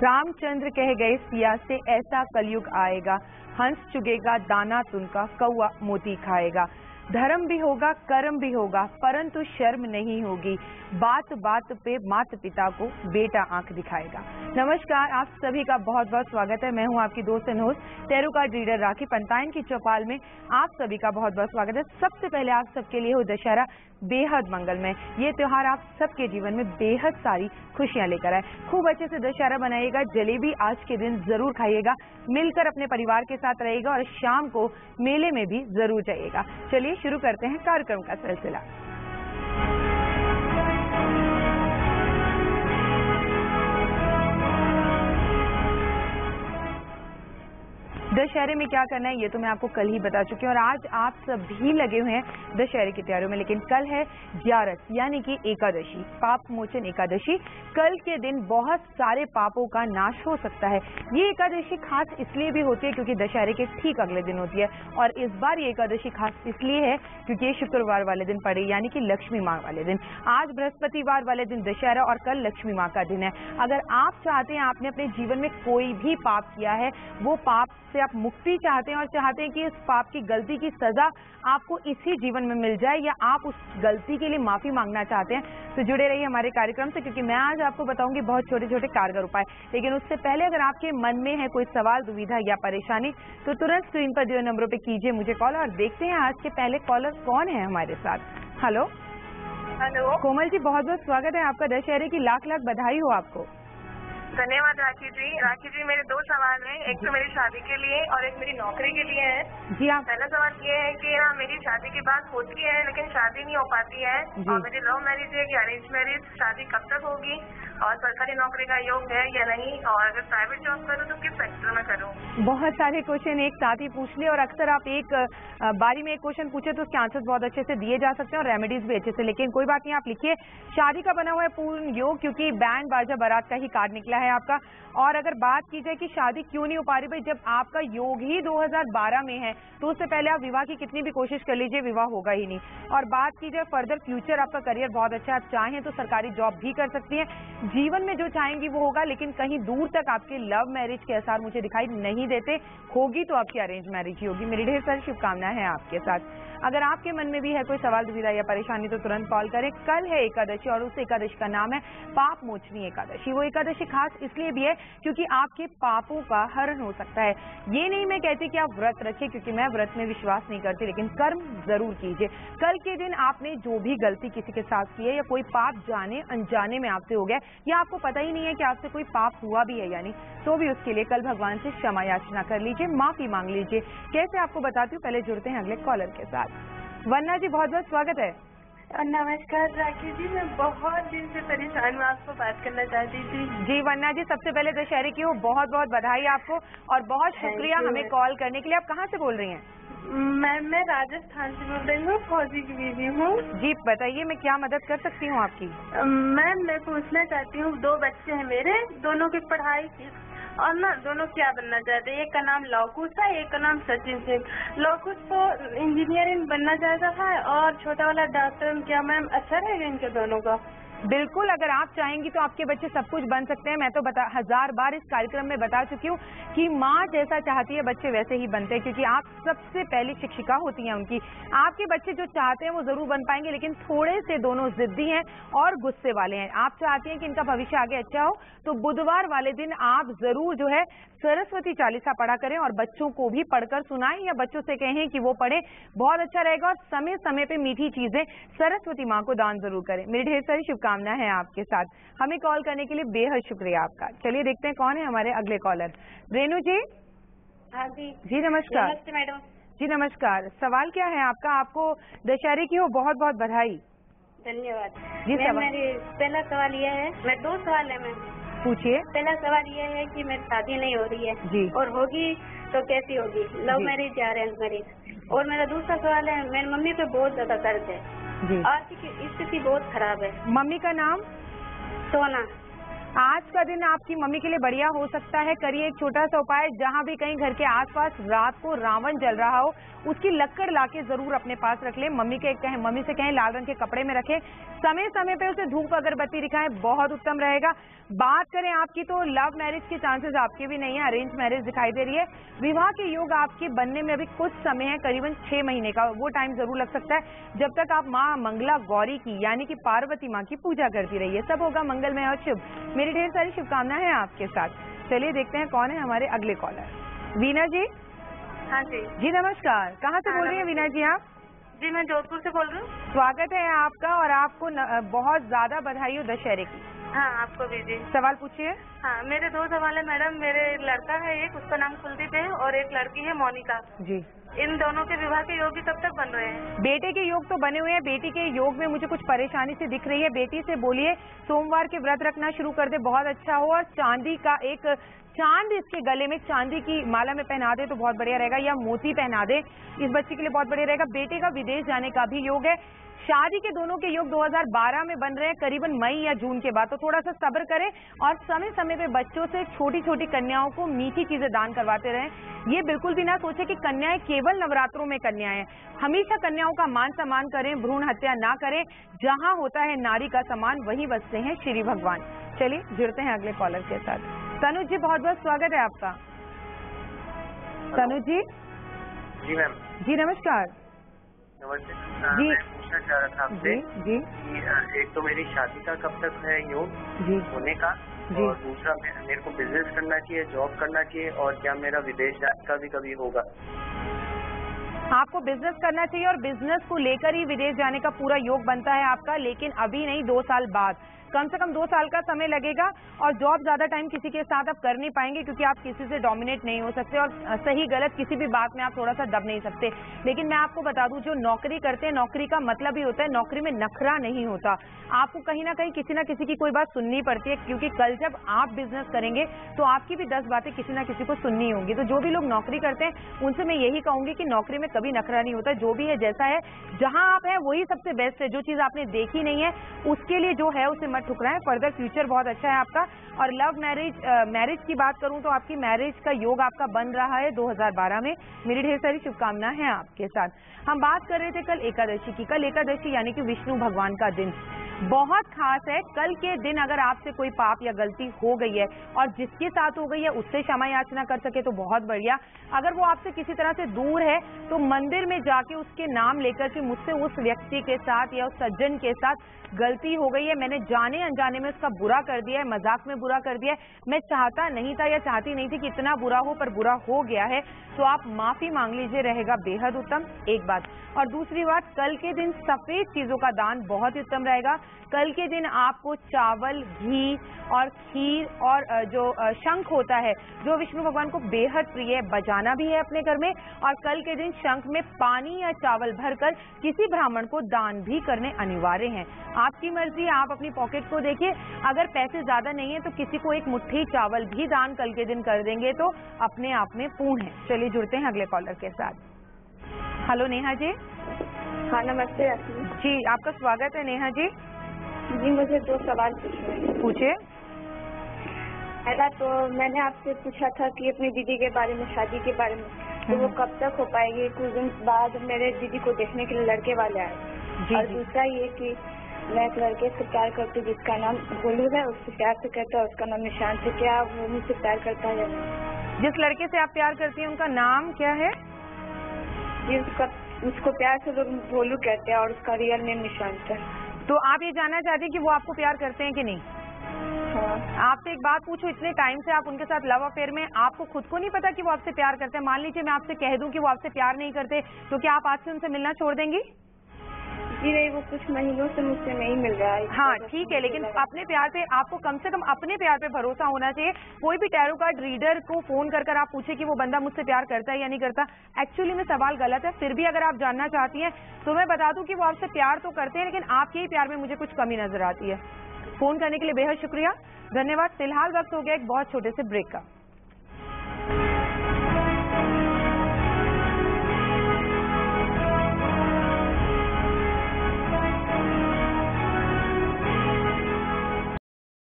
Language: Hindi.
रामचंद्र कह गए सिया से ऐसा कलयुग आएगा, हंस चुगेगा दाना तुनका, कौआ मोती खाएगा। धर्म भी होगा कर्म भी होगा, परंतु शर्म नहीं होगी, बात बात पे माता पिता को बेटा आंख दिखाएगा। नमस्कार, आप सभी का बहुत बहुत स्वागत है। मैं हूं आपकी दोस्त and host tarot card reader Rakhi Pantayan की चौपाल में आप सभी का बहुत बहुत स्वागत है। सबसे पहले आप सबके लिए हो दशहरा बेहद मंगलमय। ये त्योहार आप सबके जीवन में बेहद सारी खुशियां लेकर आए। खूब अच्छे से दशहरा बनाइएगा, जलेबी आज के दिन जरूर खाइएगा, मिलकर अपने परिवार के साथ रहिएगा और शाम को मेले में भी जरूर जाइएगा। चलिए शुरू करते हैं कार्यक्रम का सिलसिला। दशहरे में क्या करना है ये तो मैं आपको कल ही बता चुकी हूँ और आज आप सभी लगे हुए हैं दशहरे की तैयारियों में। लेकिन कल है ग्यारस यानी कि एकादशी, पाप मोचन एकादशी। कल के दिन बहुत सारे पापों का नाश हो सकता है। ये एकादशी खास इसलिए भी होती है क्योंकि दशहरे के ठीक अगले दिन होती है और इस बार ये एकादशी खास इसलिए है क्योंकि ये शुक्रवार वाले दिन पड़े यानी कि लक्ष्मी माँ वाले दिन। आज बृहस्पतिवार वाले दिन दशहरा और कल लक्ष्मी माँ का दिन है। अगर आप चाहते हैं, आपने अपने जीवन में कोई भी पाप किया है, वो पाप से आप मुक्ति चाहते हैं और चाहते हैं कि इस पाप की गलती की सजा आपको इसी जीवन में मिल जाए या आप उस गलती के लिए माफी मांगना चाहते हैं, तो जुड़े रहिए हमारे कार्यक्रम से क्योंकि मैं आज आपको बताऊंगी बहुत छोटे छोटे कारगर उपाय। लेकिन उससे पहले अगर आपके मन में है कोई सवाल, दुविधा या परेशानी तो तुरंत स्क्रीन पर दिए नंबरों पे कीजिए मुझे कॉल और देखते हैं आज के पहले कॉलर कौन है हमारे साथ। हेलो हेलो कोमल जी, बहुत बहुत स्वागत है आपका। दशहरे की लाख लाख बधाई हो आपको। धन्यवाद राखी जी। राखी जी, मेरे दो सवाल हैं, एक तो मेरी शादी के लिए और एक मेरी नौकरी के लिए है। जी हाँ। पहला सवाल ये है कि हाँ, मेरी शादी की बात होती है लेकिन शादी नहीं हो पाती है और मेरी लव मैरिज है कि अरेंज मैरिज, शादी कब तक होगी और सरकारी नौकरी का योग है या नहीं, और अगर प्राइवेट जॉब करूँ तो किस सेक्टर में करूँ। बहुत सारे क्वेश्चन एक साथ ही पूछ लिए और अक्सर आप एक बारी में एक क्वेश्चन पूछे तो उसके आंसर बहुत अच्छे से दिए जा सकते हैं और रेमेडीज भी अच्छे से। लेकिन कोई बात नहीं, आप लिखिए शादी का बना हुआ है पूर्ण योग क्योंकि बैंड बाजा बारात का ही कार्ड निकला है आपका। और अगर बात की जाए कि शादी क्यों नहीं हो पा रही, भाई जब आपका योग ही 2012 में है तो उससे पहले आप विवाह की कितनी भी कोशिश कर लीजिए, विवाह होगा ही नहीं। और बात की जाए फर्दर फ्यूचर, आपका करियर बहुत अच्छा है, आप चाहें तो सरकारी जॉब भी कर सकती हैं, जीवन में जो चाहेंगी वो होगा। लेकिन कहीं दूर तक आपके लव मैरिज के आसार मुझे दिखाई नहीं देते। होगी तो आपकी अरेंज मैरिज ही होगी। मेरी ढेर सारी शुभकामनाएं हैं आपके साथ। अगर आपके मन में भी है कोई सवाल, दुविधा या परेशानी तो तुरंत कॉल करें। कल है एकादशी और उस एकादशी का नाम है पाप मोचनी एकादशी। वो एकादशी खास इसलिए भी है क्योंकि आपके पापों का हरण हो सकता है। ये नहीं मैं कहती कि आप व्रत रखिए क्योंकि मैं व्रत में विश्वास नहीं करती, लेकिन कर्म जरूर कीजिए। कल के दिन आपने जो भी गलती किसी के साथ की है या कोई पाप जाने अनजाने में आपसे हो गया या आपको पता ही नहीं है कि आपसे कोई पाप हुआ भी है यानी, तो भी उसके लिए कल भगवान से क्षमा याचना कर लीजिए, माफी मांग लीजिए। कैसे आपको बताती हूँ, पहले जुड़ते हैं अगले कॉलर के साथ। वन्ना जी, बहुत बहुत स्वागत है। नमस्कार राखी जी, मैं बहुत दिन से परेशान हूँ, आपको बात करना चाहती थी। जी वन्ना जी, सबसे पहले दशहरे की हो बहुत बहुत बधाई आपको और बहुत शुक्रिया हमें कॉल करने के लिए। आप कहाँ से बोल रही हैं? मैं राजस्थान से बोल रही हूँ, फौजी की बीवी हूँ। जी बताइए, मैं क्या मदद कर सकती हूँ आपकी? मैम मैं पूछना चाहती हूँ, दो बच्चे हैं मेरे, दोनों की पढ़ाई और ना दोनों क्या बनना चाहते हैं। एक का नाम लवकुश है, एक का नाम सचिन सिंह। लवकुश तो इंजीनियरिंग बनना चाहता था और छोटा वाला डॉक्टर। क्या मैम अच्छा रहेगा इनके दोनों का? बिल्कुल, अगर आप चाहेंगी तो आपके बच्चे सब कुछ बन सकते हैं। मैं तो हजार बार इस कार्यक्रम में बता चुकी हूँ कि माँ जैसा चाहती है बच्चे वैसे ही बनते हैं क्योंकि आप सबसे पहली शिक्षिका होती हैं उनकी। आपके बच्चे जो चाहते हैं वो जरूर बन पाएंगे, लेकिन थोड़े से दोनों जिद्दी हैं और गुस्से वाले हैं। आप चाहती हैं कि इनका भविष्य आगे अच्छा हो तो बुधवार वाले दिन आप जरूर जो है सरस्वती चालीसा पढ़ा करें और बच्चों को भी पढ़कर सुनाएं या बच्चों से कहें कि वो पढ़े, बहुत अच्छा रहेगा। और समय समय पे मीठी चीजें सरस्वती माँ को दान जरूर करें। मेरी ढेर सारी शुभकामनाएं हैं आपके साथ। हमें कॉल करने के लिए बेहद शुक्रिया आपका। चलिए देखते हैं कौन है हमारे अगले कॉलर। रेनू जी। हाँ जी। जी नमस्कार। नमस्ते मैडम। जी नमस्कार, सवाल क्या है आपका? आपको दशहरे की हो बहुत बहुत बधाई। धन्यवाद जी। मेरे पहला सवाल यह है, मैं दो सवाल है मैम। पूछिए। पहला सवाल यह है कि मेरी शादी नहीं हो रही है जी, और होगी तो कैसी होगी, लव मैरिज या अरेंज मैरिज। और मेरा दूसरा सवाल है, मेरी मम्मी पे बहुत ज्यादा कर्ज है, जी, आर्थिक स्थिति बहुत खराब है। मम्मी का नाम? सोना। आज का दिन आपकी मम्मी के लिए बढ़िया हो सकता है। करिए एक छोटा सा उपाय, जहां भी कहीं घर के आसपास रात को रावण जल रहा हो, उसकी लक्कड़ लाके जरूर अपने पास रख लें। मम्मी से कहें लाल रंग के कपड़े में रखें। समय समय पे उसे धूप अगरबत्ती दिखाएं, बहुत उत्तम रहेगा। बात करें आपकी तो लव मैरिज के चांसेस आपके भी नहीं है, अरेंज मैरिज दिखाई दे रही है। विवाह के योग आपके बनने में अभी कुछ समय है, करीबन 6 महीने का वो टाइम जरूर लग सकता है, जब तक आप माँ मंगला गौरी की यानी कि पार्वती माँ की पूजा करती रहिए। सब होगा मंगलमय और शुभ। मेरी ढेर सारी शुभकामनाएं हैं आपके साथ। चलिए देखते हैं कौन है हमारे अगले कॉलर। वीना जी। हाँ जी। जी नमस्कार, कहाँ से बोल रही हैं वीना जी आप? जी मैं जोधपुर से बोल रही हूँ। स्वागत है आपका और आपको बहुत ज्यादा बधाई हो दशहरे की। हाँ आपको भी जी। सवाल पूछिए। हाँ मेरे 2 सवाल है मैडम। मेरे लड़का है एक, उसका नाम कुलदीप है, और एक लड़की है मोनिका जी। इन दोनों के विवाह के योग कब तक बन रहे हैं? बेटे के योग तो बने हुए हैं। बेटी के योग में मुझे कुछ परेशानी से दिख रही है। बेटी से बोलिए सोमवार के व्रत रखना शुरू कर दे, बहुत अच्छा हो। और चांदी का एक चांद इसके गले में चांदी की माला में पहना दे तो बहुत बढ़िया रहेगा, या मोती पहना दे, इस बच्चे के लिए बहुत बढ़िया रहेगा। बेटे का विदेश जाने का भी योग है। शादी के दोनों के योग 2012 में बन रहे हैं, करीबन मई या जून के बाद। तो थोड़ा सा सब्र करें और समय समय पे बच्चों से छोटी छोटी कन्याओं को मीठी चीजें दान करवाते रहें। ये बिल्कुल भी ना सोचे कि कन्याएं केवल नवरात्रों में कन्याएं हैं। हमेशा कन्याओं का मान सम्मान करें, भ्रूण हत्या ना करें। जहां होता है नारी का सम्मान, वहीं बसते हैं श्री भगवान। चलिए जुड़ते हैं अगले कॉलर के साथ। तनुज जी, बहुत बहुत स्वागत है आपका। तनुज जी। जी मैम। जी नमस्कार। नमस्ते जी। मैं पूछना चाह रहा था आपसे जी कि एक तो मेरी शादी का कब तक है योग जी होने का, जी। और दूसरा मेरे को बिजनेस करना चाहिए, जॉब करना चाहिए, और क्या मेरा विदेश जाने का भी कभी होगा? आपको बिजनेस करना चाहिए और बिजनेस को लेकर ही विदेश जाने का पूरा योग बनता है आपका, लेकिन अभी नहीं, 2 साल बाद। कम से कम 2 साल का समय लगेगा। और जॉब ज्यादा टाइम किसी के साथ आप कर नहीं पाएंगे, क्योंकि आप किसी से डोमिनेट नहीं हो सकते और सही गलत किसी भी बात में आप थोड़ा सा दब नहीं सकते। लेकिन मैं आपको बता दूं, जो नौकरी करते हैं, नौकरी का मतलब ही होता है, नौकरी में नखरा नहीं होता। आपको कहीं ना कहीं किसी ना किसी की कोई बात सुननी पड़ती है, क्योंकि कल जब आप बिजनेस करेंगे तो आपकी भी 10 बातें किसी ना किसी को सुननी होंगी। तो जो भी लोग नौकरी करते हैं उनसे मैं यही कहूंगी कि नौकरी में कभी नखरा नहीं होता। जो भी है जैसा है, जहां आप हैं वही सबसे बेस्ट है। जो चीज आपने देखी नहीं है उसके लिए जो है उसे मत ठुकराएं। फर्दर फ्यूचर बहुत अच्छा है आपका। और लव मैरिज की बात करूं तो आपकी मैरिज का योग आपका बन रहा है 2012 में। मेरी ढेर सारी शुभकामनाएं हैं आपके साथ। हम बात कर रहे थे कल एकादशी की। कल एकादशी यानी कि विष्णु भगवान का दिन बहुत खास है। कल के दिन अगर आपसे कोई पाप या गलती हो गई है और जिसके साथ हो गई है उससे क्षमा याचना कर सके तो बहुत बढ़िया। अगर वो आपसे किसी तरह से दूर है तो मंदिर में जाके उसके नाम लेकर कि मुझसे उस व्यक्ति के साथ या उस सज्जन के साथ गलती हो गई है, मैंने जाने अनजाने में उसका बुरा कर दिया है, मजाक में बुरा कर दिया है, मैं चाहता नहीं था या चाहती नहीं थी कि इतना बुरा हो, पर बुरा हो गया है, तो आप माफी मांग लीजिए, रहेगा बेहद उत्तम। एक बात। और दूसरी बात, कल के दिन सफेद चीजों का दान बहुत ही उत्तम रहेगा। कल के दिन आपको चावल, घी और खीर और जो शंख होता है, जो विष्णु भगवान को बेहद प्रिय है, बजाना भी है अपने घर में। और कल के दिन शंख में पानी या चावल भरकर किसी ब्राह्मण को दान भी करने अनिवार्य हैं। आपकी मर्जी, आप अपनी पॉकेट को देखिए। अगर पैसे ज्यादा नहीं है तो किसी को एक मुट्ठी चावल भी दान कल के दिन कर देंगे तो अपने आप में पूर्ण है। चलिए जुड़ते हैं अगले कॉलर के साथ। हेलो नेहा जी। हाँ नमस्ते जी, आपका स्वागत है नेहा जी। जी मुझे 2 सवाल पूछने हैं। पूछिए। पहला तो मैंने आपसे पूछा था कि अपनी दीदी के बारे में, शादी के बारे में, तो वो कब तक हो पाएगी? कुछ दिन बाद मेरे दीदी को देखने के लिए लड़के वाले आए। और दूसरा ये कि मैं एक लड़के से प्यार करती हूँ जिसका नाम गोलू है, उससे प्यार से कहता है, उसका नाम निशांत है। क्या वो मुझसे प्यार करता है या नहीं? जिस लड़के से आप प्यार करती हैं उनका नाम क्या है? उसको प्यार से लोग गोलू कहते हैं और उसका रियल नेम निशांत है। तो आप ये जानना चाहते हैं कि वो आपको प्यार करते हैं कि नहीं? हाँ। आपसे एक बात पूछो, इतने टाइम से आप उनके साथ लव अफेयर में, आपको खुद को नहीं पता कि वो आपसे प्यार करते हैं? मान लीजिए मैं आपसे कह दूं कि वो आपसे प्यार नहीं करते, तो क्या आप आज से उनसे मिलना छोड़ देंगी? जी नहीं, वो कुछ महीनों से मुझसे नहीं मिल रहा है। हाँ ठीक है, लेकिन अपने प्यार पे आपको कम से कम अपने प्यार पे भरोसा होना चाहिए। कोई भी टैरो कार्ड रीडर को फोन कर आप पूछे कि वो बंदा मुझसे प्यार करता है या नहीं करता, एक्चुअली में सवाल गलत है। फिर भी अगर आप जानना चाहती हैं तो मैं बता दूं कि वो आपसे प्यार तो करते हैं, लेकिन आपके ही प्यार में मुझे कुछ कमी नजर आती है। फोन करने के लिए बेहद शुक्रिया, धन्यवाद। फिलहाल वक्त हो गया एक बहुत छोटे से ब्रेक का।